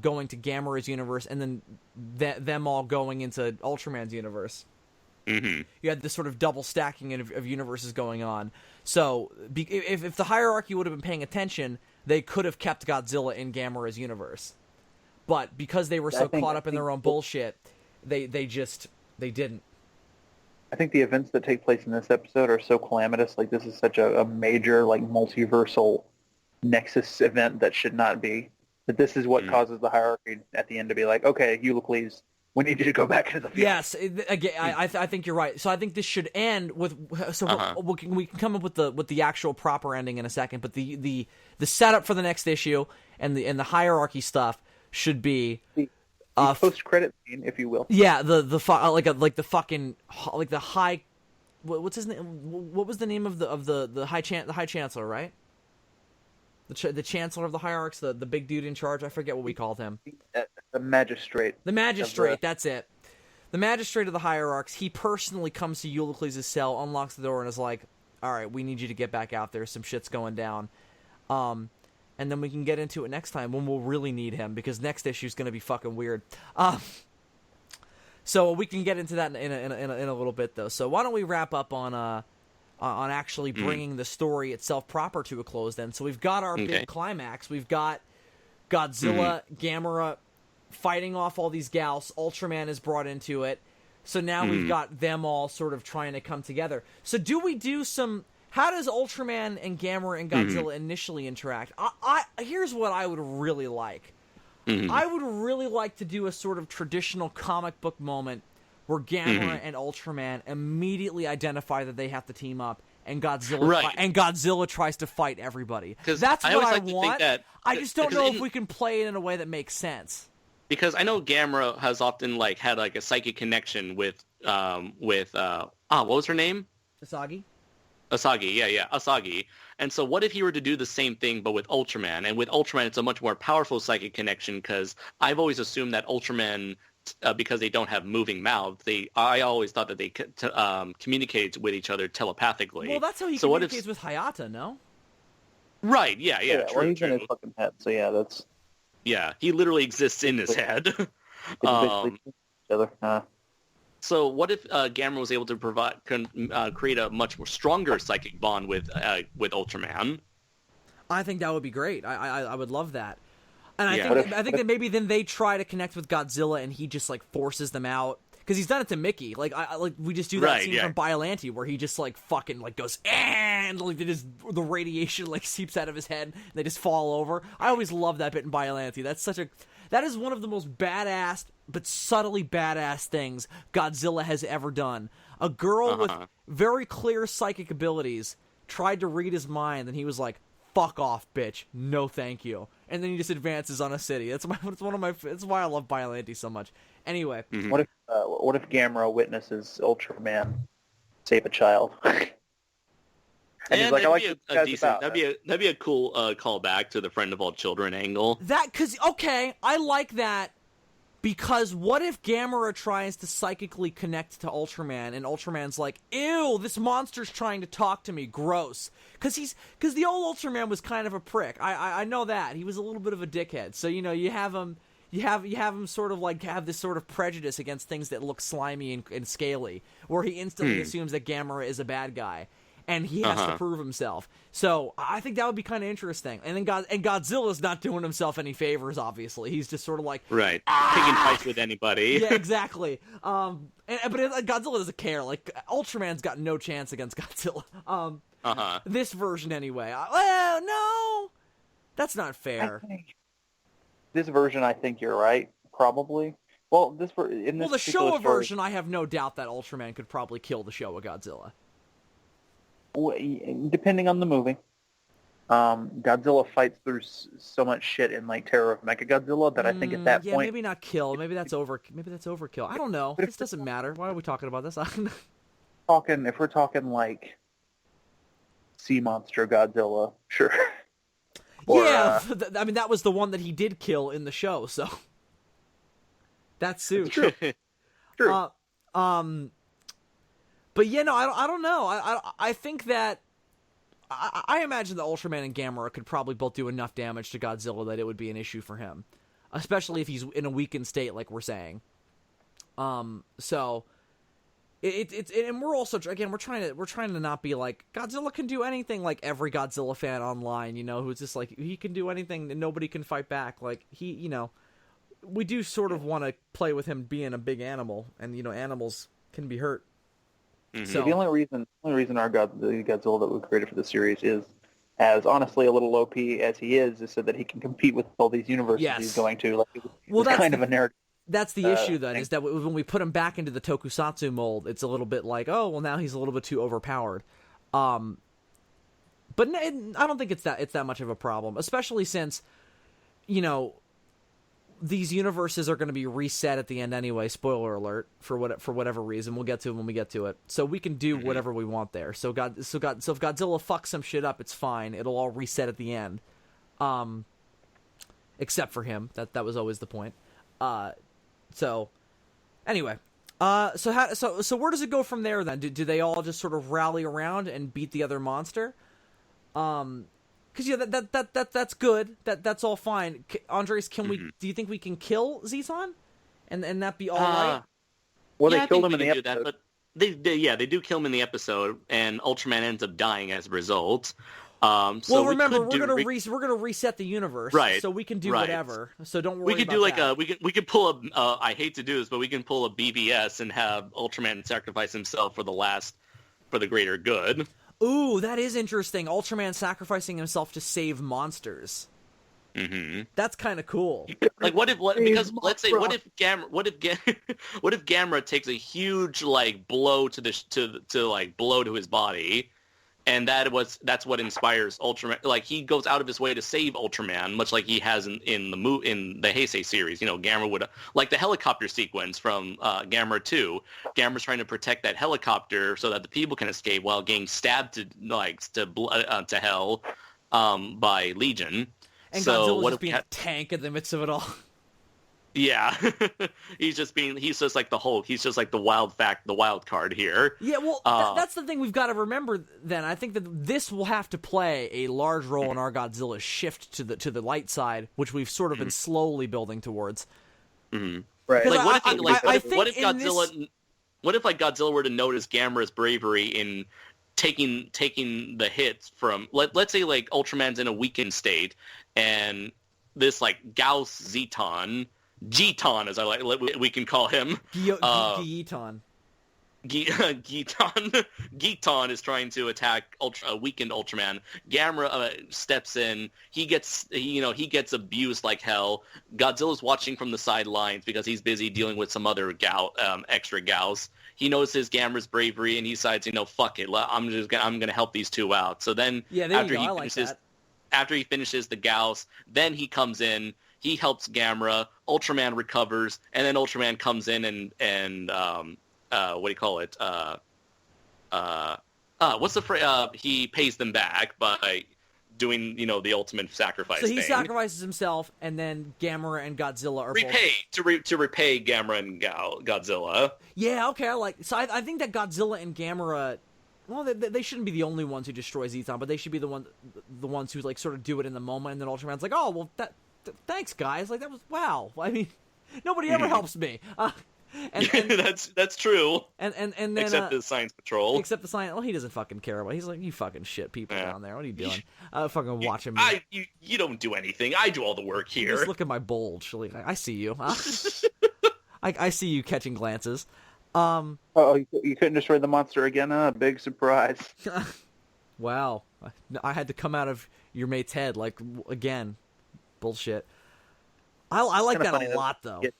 going to Gamera's universe, and then them all going into Ultraman's universe. Mm-hmm. You had this sort of double stacking of universes going on. So if the hierarchy would have been paying attention, they could have kept Godzilla in Gamera's universe. But because they were so caught up in their own bullshit, they didn't. I think the events that take place in this episode are so calamitous. Like, this is such a major, like, multiversal nexus event that should not be. That this is what causes the hierarchy at the end to be like, okay, Ulysses, we need you to go back into the field. Yes, again, I think you're right. So I think this should end with. So we can come up with the actual proper ending in a second. But the setup for the next issue and the hierarchy stuff should be the post-credit scene, if you will. Yeah, the high. What's his name? What was the name of the high chancellor, right? The chancellor of the hierarchs, the big dude in charge. I forget what we called him. The magistrate. The magistrate. That's it. The magistrate of the hierarchs. He personally comes to Ulysses' cell, unlocks the door, and is like, "All right, we need you to get back out there. Some shit's going down." And then we can get into it next time when we'll really need him, because next issue is going to be fucking weird. So we can get into that in a little bit, though. So why don't we wrap up on actually bringing the story itself proper to a close then. So we've got our big climax. We've got Godzilla, Gamera fighting off all these Gyaos. Ultraman is brought into it. So now we've got them all sort of trying to come together. So do we do some... How does Ultraman and Gamera and Godzilla initially interact? Here's what I would really like. I would really like to do a sort of traditional comic book moment where Gamera and Ultraman immediately identify that they have to team up, and Godzilla tries to fight everybody. That's what I want. I just don't know if we can play it in a way that makes sense. Because I know Gamera has often had a psychic connection with what was her name? Asagi, Asagi. And so what if he were to do the same thing but with Ultraman? And with Ultraman, it's a much more powerful psychic connection, because I've always assumed that Ultraman, because they don't have moving mouths, I always thought that they communicated with each other telepathically. Well, that's how he communicates with Hayata, no? Right, yeah, Well, he's in his fucking head, so yeah, that's... Yeah, he literally exists in his head. So what if Gamera was able to create a much more stronger psychic bond with Ultraman? I think that would be great. I would love that. And I think that maybe then they try to connect with Godzilla, and he just forces them out, because he's done it to Mickey. We just do that scene from Biollante where he just fucking goes, and the radiation seeps out of his head, and they just fall over. I always love that bit in Biollante. That is one of the most badass but subtly badass things Godzilla has ever done. A girl with very clear psychic abilities tried to read his mind, and he was like, "Fuck off, bitch. No, thank you." And then he just advances on a city. That's why I love Biollante so much. Anyway, what if Gamera witnesses Ultraman save a child? And he's like, that'd be a cool callback to the friend of all children angle. I like that, because what if Gamera tries to psychically connect to Ultraman, and Ultraman's like, "Ew, this monster's trying to talk to me, gross." Because the old Ultraman was kind of a prick. I know that he was a little bit of a dickhead. So you have him. You have him sort of have this sort of prejudice against things that look slimy and scaly, where he instantly assumes that Gamera is a bad guy, and he has to prove himself. So I think that would be kind of interesting. And then Godzilla's not doing himself any favors, obviously. He's just sort of picking fights with anybody. Yeah, exactly. But Godzilla doesn't care. Ultraman's got no chance against Godzilla. This version anyway. Well, no, that's not fair. This version, I think you're right. Probably. Well, the Showa version, I have no doubt that Ultraman could probably kill the Showa Godzilla. Depending on the movie. Godzilla fights through so much shit in Terror of Mechagodzilla that I think at that point... maybe not kill. Maybe that's overkill. I don't know. This doesn't matter. Why are we talking about this? If we're talking sea monster Godzilla, sure. That was the one that he did kill in the show, so that's true. True. But But yeah, no, I don't know. I think that I imagine the Ultraman and Gamera could probably both do enough damage to Godzilla that it would be an issue for him, especially if he's in a weakened state, like we're saying. So and we're also again we're trying to not be like Godzilla can do anything, like every Godzilla fan online, who's just like he can do anything and nobody can fight back. Like he, we do sort of want to play with him being a big animal, and animals can be hurt. Mm-hmm. So the only reason the Godzilla that we created for the series is as honestly a little OP as he is so that he can compete with all these universes he's going to. Like, well, that's kind of a narrative. That's the issue, then, is that when we put him back into the tokusatsu mold, it's a little bit like, oh, well, now he's a little bit too overpowered. But I don't think it's that much of a problem, especially since, these universes are going to be reset at the end anyway. Spoiler alert, for whatever reason. We'll get to it when we get to it. So we can do whatever we want there. So if Godzilla fucks some shit up, it's fine. It'll all reset at the end. Except for him. That was always the point. So, anyway, so where does it go from there then? Do they all just sort of rally around and beat the other monster? Because that's good. That's all fine. Andres, do you think we can kill Zeton, and that be all right? Well, they killed him in the episode. But they do kill him in the episode, and Ultraman ends up dying as a result. So remember, we're gonna reset the universe, right? So we can do whatever. So don't worry. We could do we could pull a. I hate to do this, but we can pull a BVS and have Ultraman sacrifice himself for the greater good. Ooh, that is interesting. Ultraman sacrificing himself to save monsters. Mm-hmm. That's kind of cool. Like what if Gamera takes a huge blow to his body. And that's what inspires Ultraman. Like, he goes out of his way to save Ultraman, much like he has in the Heisei series. Gamera would like the helicopter sequence from Gamera 2. Gamera's trying to protect that helicopter so that the people can escape while getting stabbed to hell by Legion. And Godzilla's just being a tank in the midst of it all. Yeah, he's just like the Hulk. He's just like the wild card here. Yeah, well, that's the thing we've got to remember. Then I think that this will have to play a large role in our Godzilla shift to the light side, which we've sort of been slowly building towards. Mm-hmm. Right. Like, what if Godzilla were to notice Gamera's bravery in taking the hits from let's say like Ultraman's in a weakened state, and this Gyaos Zeton, as we can call him. Giton. Giton is trying to attack a weakened Ultraman. Gamera steps in. He gets abused like hell. Godzilla's watching from the sidelines because he's busy dealing with some other extra Gyaos. He notices Gamera's bravery and he decides, fuck it. I'm gonna help these two out. So then, after he finishes the Gyaos, then he comes in. He helps Gamera. Ultraman recovers, and then Ultraman comes in and what do you call it? What's the phrase? He pays them back by doing the ultimate sacrifice. So he thing. sacrifices himself, and then Gamera and Godzilla are to repay Gamera and Godzilla. Yeah, okay. I think that Godzilla and Gamera. Well, they shouldn't be the only ones who destroy Zeton, but they should be the ones who sort of do it in the moment, and then Ultraman's like, oh well, thanks guys, that was wow. I mean, nobody ever helps me. And that's true. And then except the Science Patrol. Except the Science. Well, he doesn't fucking care about. He's like, you fucking shit people down there. What are you doing? Fucking watching me. You don't do anything. I do all the work here. Just look at my bulge. I see you. I see you catching glances. Oh, you couldn't destroy the monster again? Big surprise. Wow. I had to come out of your mate's head again. Bullshit. I like that a lot, though. It's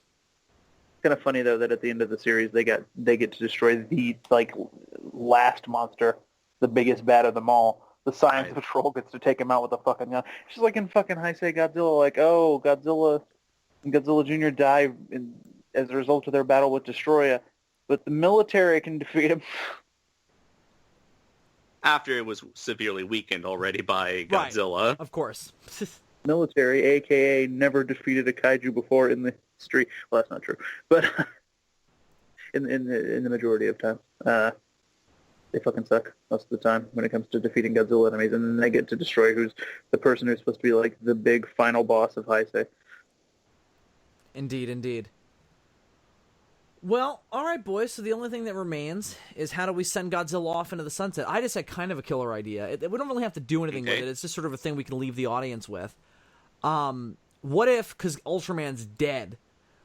kind of funny though that at the end of the series they get to destroy the last monster, the biggest bad of them all. The Science Patrol gets to take him out with a fucking gun. It's just like in fucking Heisei Godzilla, Godzilla and Godzilla Jr. die as a result of their battle with Destroya, but the military can defeat him. After it was severely weakened already by Godzilla. Right. Of course. Military, a.k.a. never defeated a kaiju before in the history. Well, that's not true, but in the majority of time. They fucking suck most of the time when it comes to defeating Godzilla enemies, and then they get to destroy who's the person who's supposed to be like the big final boss of Heisei. Indeed, indeed. Well, all right, boys. So the only thing that remains is how do we send Godzilla off into the sunset? I just had kind of a killer idea. We don't really have to do anything with it. It's just sort of a thing we can leave the audience with. What if, because Ultraman's dead,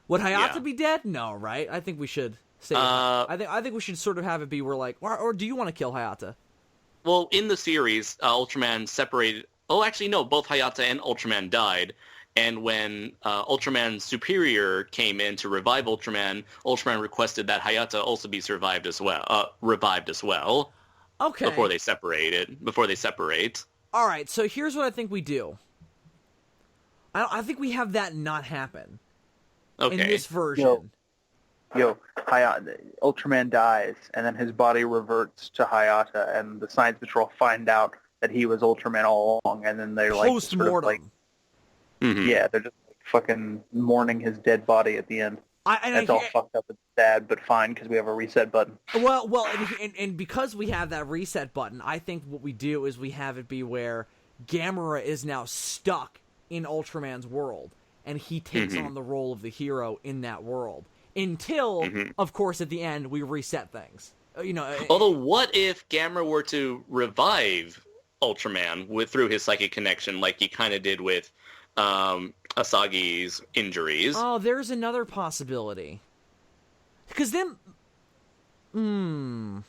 would Hayata be dead? No, right? I think we should say. I think we should sort of have it be where like, or do you want to kill Hayata? Well, in the series, Ultraman separated. Oh, actually, no. Both Hayata and Ultraman died. And when Ultraman's superior came in to revive Ultraman, Ultraman requested that Hayata also be revived as well. Okay. Before they separate. All right. So here's what I think we do. I think we have that not happen. Okay. In this version. Ultraman dies, and then his body reverts to Hayata, and the Science Patrol find out that he was Ultraman all along, and then they're like post-mortem. Yeah, they're just fucking mourning his dead body at the end. That's all fucked up and sad, but fine, because we have a reset button. Well, and because we have that reset button, I think what we do is we have it be where Gamera is now stuck in Ultraman's world, and he takes on the role of the hero in that world. Until, of course, at the end, we reset things. Although, what if Gamera were to revive Ultraman through his psychic connection, like he kind of did with Asagi's injuries? Oh, there's another possibility. Because then... I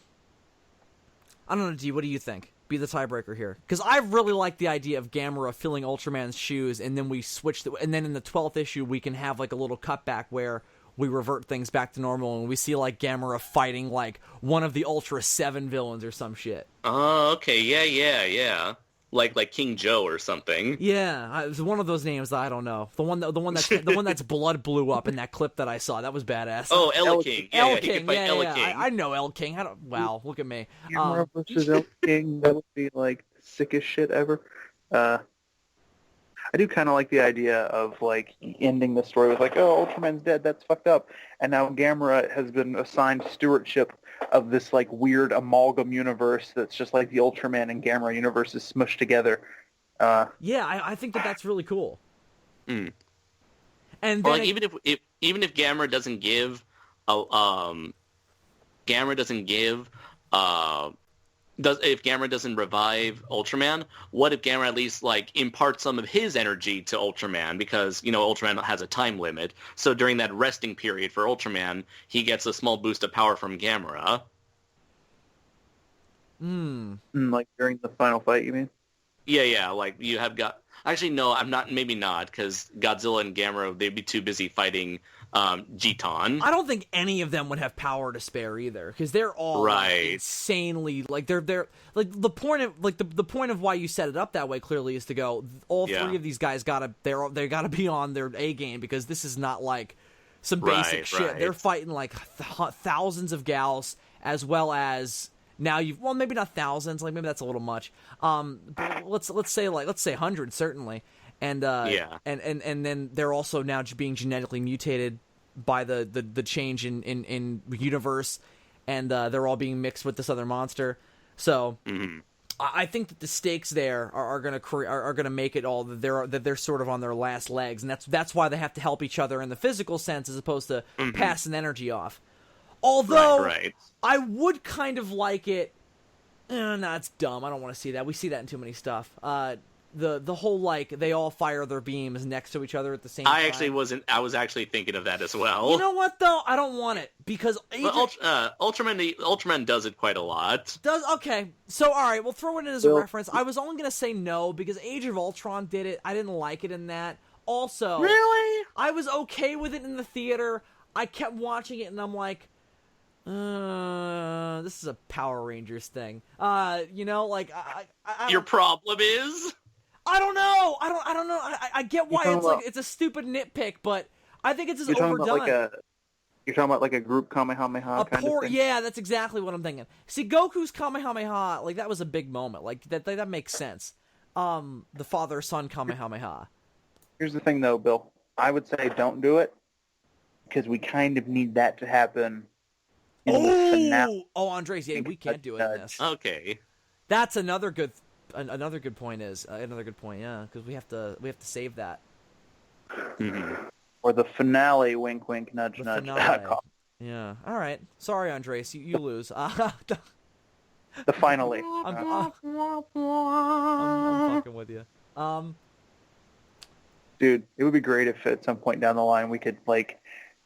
don't know, D, what do you think? Be the tiebreaker here. Because I really like the idea of Gamera filling Ultraman's shoes, and then we switch... and then in the 12th issue, we can have like a little cutback where we revert things back to normal, and we see like Gamera fighting like one of the Ultra 7 villains or some shit. Oh, okay, yeah. Like King Joe or something. Yeah, it was one of those names that I don't know. The one that's blood blew up in that clip that I saw. That was badass. Oh, El King. Yeah, El he King. could fight El King. I know El King. Wow, look at me. Gamera versus El King. That would be like the sickest shit ever. I do kind of like the idea of like ending the story with like, oh, Ultraman's dead. That's fucked up. And now Gamera has been assigned stewardship of this like weird amalgam universe that's just like the Ultraman and Gamera universes smushed together. I think that's really cool. And then or like even if Gamera doesn't give if Gamera doesn't revive Ultraman, what if Gamera at least like imparts some of his energy to Ultraman, because Ultraman has a time limit. So during that resting period for Ultraman, he gets a small boost of power from Gamera. Like during the final fight, you mean? Yeah. Like you have got. Actually, no, I'm not. Maybe not, because Godzilla and Gamera, they'd be too busy fighting Giton. I don't think any of them would have power to spare either, because they're all insanely like they're like the point of why you set it up that way clearly is to go all three of these guys they gotta be on their A game, because this is not like some basic shit. Right. They're fighting like thousands of Gyaos, as well as now maybe not thousands, like maybe that's a little much. But let's say hundreds certainly. And and then they're also now being genetically mutated by the change in universe, and they're all being mixed with this other monster. So I think that the stakes there are gonna make it all that they're sort of on their last legs, and that's why they have to help each other in the physical sense as opposed to passing energy off. Although I would kind of like it. No, it's dumb. I don't want to see that. We see that in too many stuff. The whole like they all fire their beams next to each other at the same time. I was actually thinking of that as well. You know what though? I don't want it, because Ultraman does it quite a lot. Okay. So all right, we'll throw it in as a reference. I was only gonna say no because Age of Ultron did it. I didn't like it in that. Also, really, I was okay with it in the theater. I kept watching it and I'm like, this is a Power Rangers thing. Your problem is? I don't know. I don't know. I get why it's a stupid nitpick, but I think it's just overdone. You're talking about like a group Kamehameha kind of thing? Yeah, that's exactly what I'm thinking. See, Goku's Kamehameha, like that was a big moment. Like that makes sense. The father-son Kamehameha. Here's the thing though, Bill. I would say don't do it, because we kind of need that to happen Andres, yeah, we can't do it in this. Okay. That's another good point. Yeah, because we have to save that. Or the finale, wink, wink, nudge, nudge. Yeah. All right. Sorry, Andres, you lose. The finally. I'm fucking with you. Dude, it would be great if at some point down the line we could like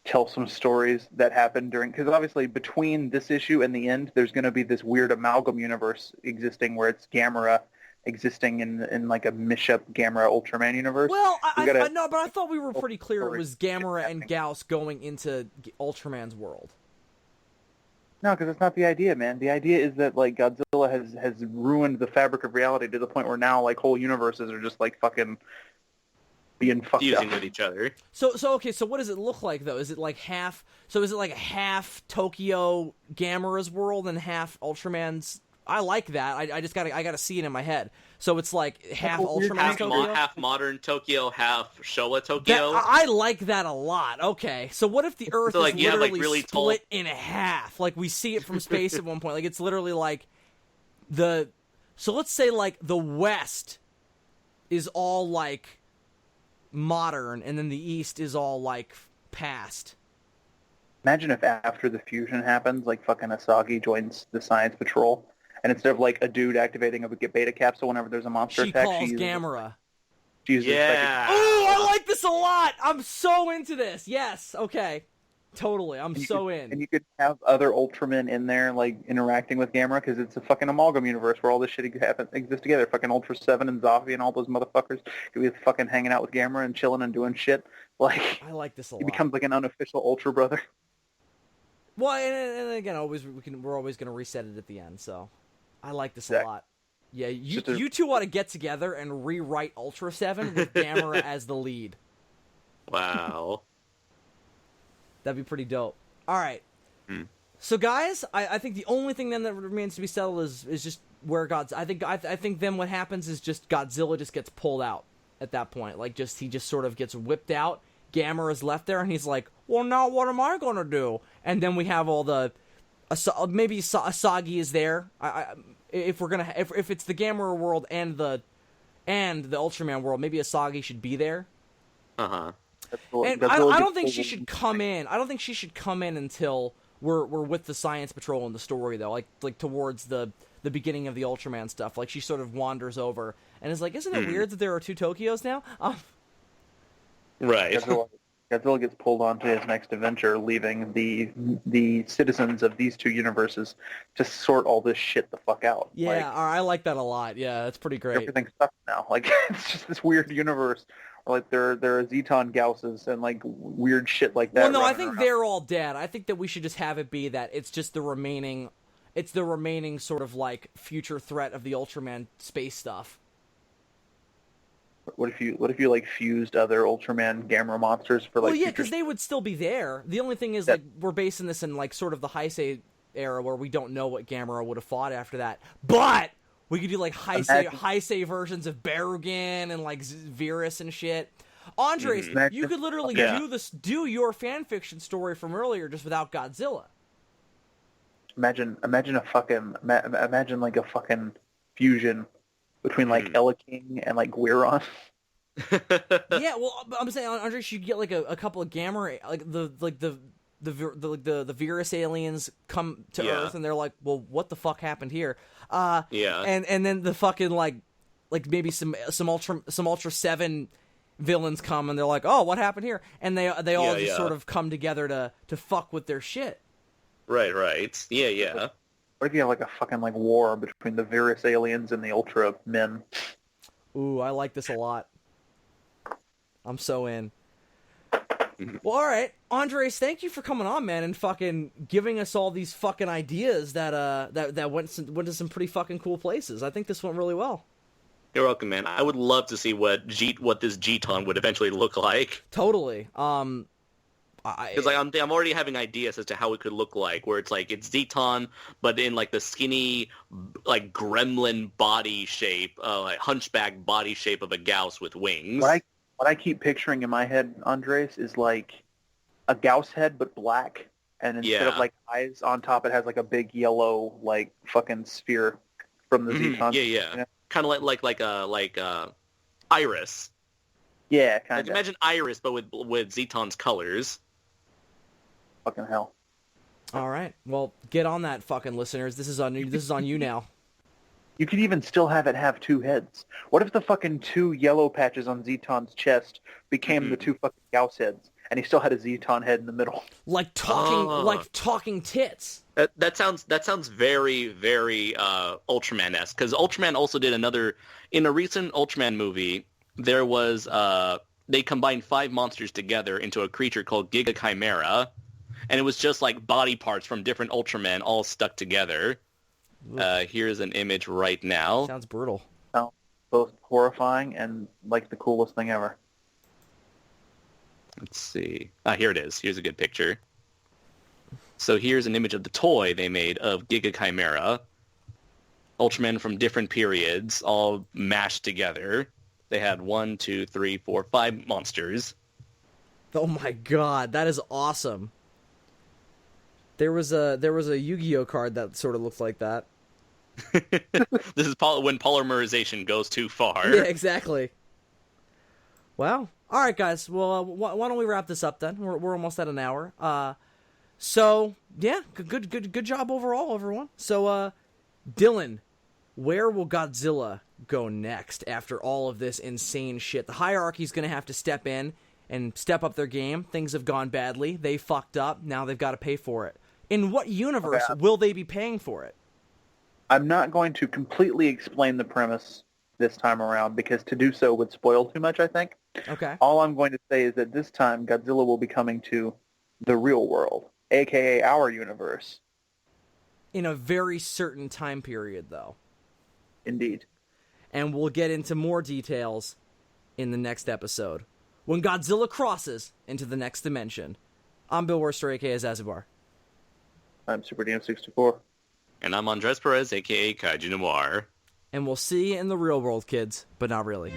tell some stories that happened during, because obviously between this issue and the end, there's going to be this weird amalgam universe existing where it's Gamera existing in like a mishup Gamera Ultraman universe. Well, I know, but I thought we were pretty clear it was Gamera and Gyaos going into Ultraman's world. No, because that's not the idea, man. The idea is that like Godzilla has ruined the fabric of reality to the point where now like whole universes are just like fucking being fucked fusing up with each other. So okay, so what does it look like though? Is it like half? So is it like half Tokyo Gamera's world and half Ultraman's? I like that. I gotta see it in my head. So it's like half Ultraman's Tokyo, half modern Tokyo, half Showa Tokyo. I like that a lot. Okay, so what if the Earth is literally really split in half? Like we see it from space at one point. Like it's literally like the. So let's say like the West is all like modern, and then the East is all like past. Imagine if after the fusion happens, like fucking Asagi joins the Science Patrol, and instead of like a dude activating a beta capsule whenever there's a monster attack, she calls Gamera. She uses Oh, I like this a lot. I'm so into this. Yes. Okay. Totally. I'm so in. And you could have other Ultramen in there, like, interacting with Gamera, because it's a fucking amalgam universe where all this shit exists together. Fucking Ultra 7 and Zafi and all those motherfuckers could be fucking hanging out with Gamera and chilling and doing shit. Like, I like this a lot. He becomes like an unofficial Ultra brother. Well, and again, we're always going to reset it at the end, so I like this a lot. Yeah, you two ought to get together and rewrite Ultra 7 with Gamera as the lead. Wow. That'd be pretty dope. All right. So, guys, I think the only thing then that remains to be settled is just where I think then what happens is just Godzilla just gets pulled out at that point. Like, he just sort of gets whipped out. Gamera's left there, and he's like, well, now what am I going to do? And then we have all the... maybe Asagi is there. If it's the Gamera world and the Ultraman world, maybe Asagi should be there. Uh-huh. And I don't think she should come in. I don't think she should come in until we're with the Science Patrol in the story, though. Like towards the beginning of the Ultraman stuff. Like she sort of wanders over and is like, "Isn't it weird that there are two Tokyos now?" Right. Godzilla gets pulled onto his next adventure, leaving the citizens of these two universes to sort all this shit the fuck out. Yeah, I like that a lot. Yeah, that's pretty great. Everything sucks now. Like it's just this weird universe. Like there are Zeton Gauses and like weird shit like that. Well, no, I think they're all dead. I think that we should just have it be that it's just the remaining sort of like future threat of the Ultraman space stuff. What if you like fused other Ultraman Gamera monsters for like? Well, yeah, because they would still be there. The only thing is like we're basing this in like sort of the Heisei era where we don't know what Gamera would have fought after that, but. We could do like Heisei versions of Barugan and like Virus and shit. Andres, you could literally do your fanfiction story from earlier just without Godzilla. Imagine a fucking fusion between like Ella King and like Guiron. Yeah, well, I'm saying Andres, you get like a couple of Gamera, like the Virus aliens come to Earth and they're like, well, what the fuck happened here? And then the fucking like maybe some Ultra 7 villains come and they're like, oh, what happened here? And they all just sort of come together to fuck with their shit. Right. Yeah. What if you have like a fucking like war between the Virus aliens and the Ultra men? Ooh, I like this a lot. I'm so in. Well, all right, Andres, thank you for coming on, man, and fucking giving us all these fucking ideas that went to some pretty fucking cool places. I think this went really well. You're welcome, man. I would love to see what this G-Ton would eventually look like. Totally. Because like I'm already having ideas as to how it could look like, where it's like it's Zeton, but in like the skinny, like gremlin body shape, like hunchback body shape of a Gyaos with wings. What I keep picturing in my head, Andres, is like a Gauss head but black, and instead of like eyes on top, it has like a big yellow like fucking sphere from the Zetons. Yeah. You know? Kind of like Iris. Yeah, kind Like of. imagine Iris, but with Zeton's colors. Fucking hell. All right. Well, get on that, fucking listeners. This is on you. This is on you now. You could even still have it have two heads. What if the fucking two yellow patches on Zeton's chest became the two fucking Gyaos heads, and he still had a Zeton head in the middle? Like talking tits. That sounds very, very Ultraman-esque, because Ultraman also did another in a recent Ultraman movie. There was they combined 5 monsters together into a creature called Giga Chimera, and it was just like body parts from different Ultramen all stuck together. Here's an image right now. Sounds brutal. Oh, both horrifying and like the coolest thing ever. Let's see. Here it is. Here's a good picture. So here's an image of the toy they made of Giga Chimera. Ultramen from different periods, all mashed together. They had 1, 2, 3, 4, 5 monsters. Oh my god, that is awesome. There was a Yu-Gi-Oh card that sort of looked like that. This is when polymerization goes too far. Yeah, exactly. Well, all right, guys. Well, why don't we wrap this up then? We're almost at an hour. So yeah, good job overall, everyone. So, Dylan, where will Godzilla go next after all of this insane shit? The hierarchy's gonna have to step in and step up their game. Things have gone badly. They fucked up. Now they've got to pay for it. In what universe will they be paying for it? I'm not going to completely explain the premise this time around because to do so would spoil too much, I think. Okay. All I'm going to say is that this time Godzilla will be coming to the real world, a.k.a. our universe. In a very certain time period, though. Indeed. And we'll get into more details in the next episode, when Godzilla crosses into the next dimension. I'm Bill Worster, a.k.a. Zazubaar. I'm Super DM64. And I'm Andres Perez, a.k.a. Kaiju Noir. And we'll see you in the real world, kids, but not really.